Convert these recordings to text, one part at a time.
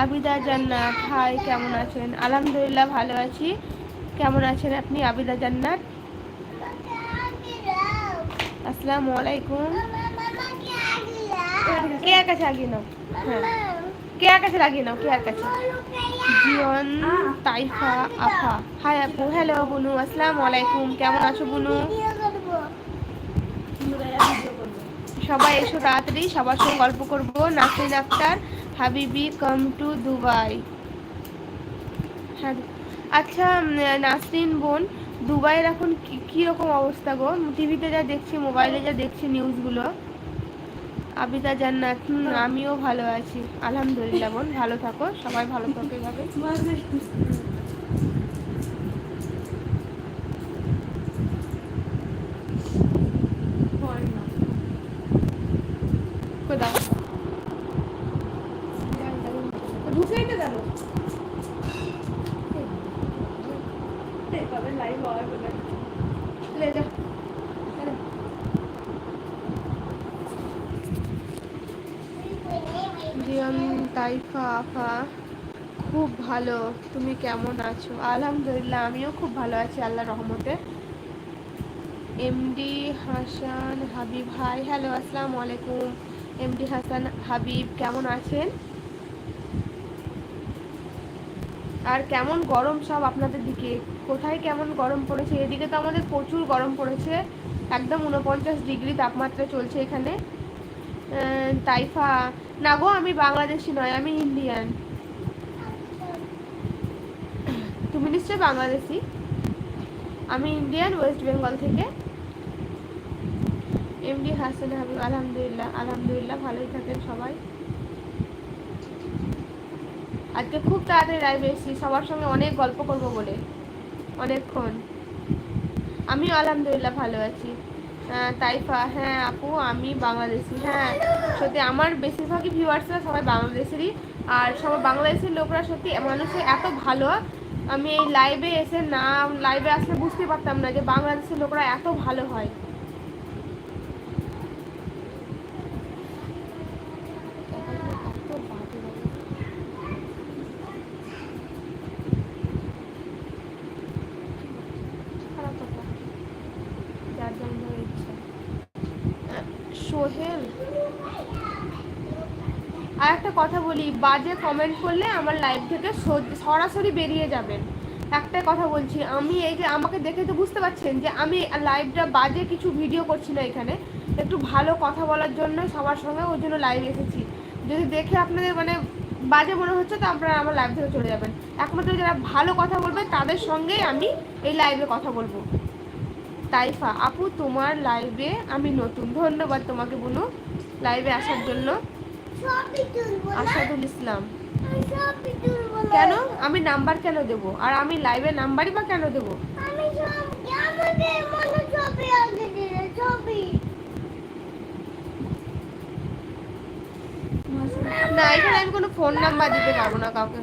আবিদা জান্নাত, হাই, কেমন আছেন? আলহামদুলিল্লাহ ভালো আছি। কেমন আছেন আপনি আবিদা জান্নাত? আসসালামু আলাইকুম। কে আর কাছে লাগিয়ে নাও, হ্যাঁ কে আর কাছে লাগিয়ে নাও, কে আর কাছে। জিয়ন তাইফা আফা, হাই আপু। হ্যালো বুনু, আসসালামু আলাইকুম। কেমন আছো বুনু? সবাই এসো তাড়াতাড়ি, সবার সঙ্গে গল্প করবো। নাসরিন আক্তার, হাবিবি কাম টু দুবাই। হ্যাঁ আচ্ছা, নাসরিন বোন, দুবাইয়ের এখন কীরকম অবস্থা গো? টিভিতে যা দেখছি, মোবাইলে যা দেখছি নিউজগুলো। আবিদা জান্নাত, আমিও ভালো আছি আলহামদুলিল্লাহ বোন, ভালো থাকো, সবাই ভালো থাকো এভাবে। ঢুকেই তো গেল লাইভ লে যা। জিয়ন তাইফা আফা, খুব ভালো, তুমি কেমন আছো? আলহামদুলিল্লাহ আমিও খুব ভালো আছি আল্লাহর রহমতে। MD Hasan Habib, hi, hello, আসসালামু আলাইকুম। এমডি হাসান হাবিব, কেমন আছেন? আর কেমন গরম সব আপনাদের দিকে? কোথায় কেমন গরম পড়েছে? এদিকে তো আমাদের প্রচুর গরম পড়েছে, একদম 49 ডিগ্রি তাপমাত্রা চলছে এখানে। তাইফা, না গো আমি বাংলাদেশি নয়, আমি ইন্ডিয়ান। তুমি নিশ্চয়ই বাংলাদেশি। আমি ইন্ডিয়ান, ওয়েস্ট বেঙ্গল থেকে। এমডি হাসান হাবিব, আলহামদুলিল্লাহ আলহামদুলিল্লাহ, ভালোই থাকেন সবাই। আজকে খুব তাড়াতাড়ি লাইভে এসেছি, সবার সঙ্গে অনেক গল্প করবো বলে, অনেকক্ষণ। আমিও আলহামদুলিল্লাহ ভালো আছি। তাইফা, হ্যাঁ আপু আমি বাংলাদেশি। হ্যাঁ সত্যি আমার বেশিরভাগই ভিউয়ার্সরা সবাই বাংলাদেশেরই, আর সবাই বাংলাদেশের লোকরা সত্যি মানুষের এত ভালো। আমি এই লাইভে এসে না, লাইভে আসলে বুঝতে পারতাম না যে বাংলাদেশের লোকরা এত ভালো হয়। সোহেল, আর একটা কথা বলি, বাজে কমেন্ট করলে আমার লাইভ থেকে সরাসরি বেরিয়ে যাবেন। একটা কথা বলছি, আমি এই যে আমাকে দেখে তো বুঝতে পারছেন যে আমি লাইভটা বাজে কিছু ভিডিও করছি না, এখানে একটু ভালো কথা বলার জন্য সবার সঙ্গে, ওই জন্য লাইভ এসেছি। যদি দেখে আপনাদের মানে বাজে মনে হচ্ছে তো আপনারা আমার লাইভ থেকে চলে যাবেন। একমাত্র যারা ভালো কথা বলবে তাদের সঙ্গেই আমি এই লাইভে কথা বলবো। তাইফা আপু, তোমার লাইভে আমি নতুন, ধন্যবাদ তোমাকে বলু লাইভে আসার জন্য। আসাদুল ইসলাম, কেন আমি নাম্বার কেন দেব? আর আমি লাইভে নাম্বারই বা কেন দেব? না এখানে আমি কোনো ফোন নাম্বার দিতে পারবো না কাউকে।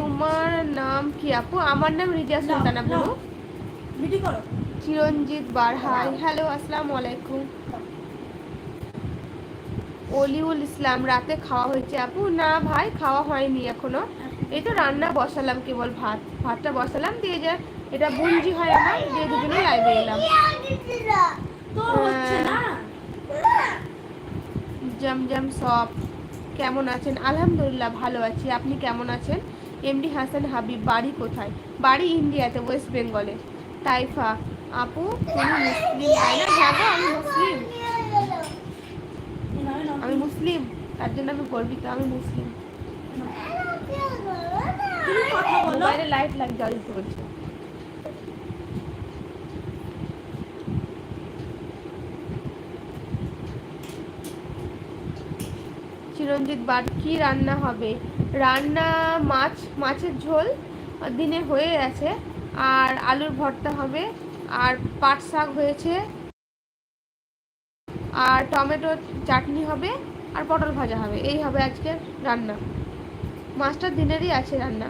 তোমার নাম কি আপু? আমার নাম রিজা সুলতানা আপু। চিরঞ্জিত বারহাই, হ্যালো আসসালামু আলাইকুম। অলিউল ইসলাম, রাতে খাওয়া হয়েছে আপু? না ভাই খাওয়া হয়নি এখনো, এই তো রান্না বসালাম, কেবল ভাতটা বসালাম, দিয়ে যে এটা বুঞ্জি হয় আমার, দিয়ে দুজনে লাইভে এলাম। জমজম সব, কেমন আছেন? আলহামদুলিল্লাহ ভালো আছি, আপনি কেমন আছেন? এমডি হাসান হাবিব, বাড়ি কোথায়? বাড়ি ইন্ডিয়াতে, ওয়েস্ট বেঙ্গলে। তাইফা আপু তুমি মুসলিম তাই না? হ্যাঁ গো আমি মুসলিম, আমি মুসলিম, তার জন্য আমি গর্বিত, আমি মুসলিম। মোবাইলে লাইট জ্বালিয়ে চলছে। চিরঞ্জিত বার, কি রান্না হবে? রান্না মাছের ঝোল দিনে হয়ে আছে, আর আলুর ভর্তা হবে, আর পাট শাক হয়েছে, আর টমেটো চাটনি হবে, আর পটল ভাজা হবে, এই হবে আজকে রান্না। মাছটা দিনেরই আছে রান্না।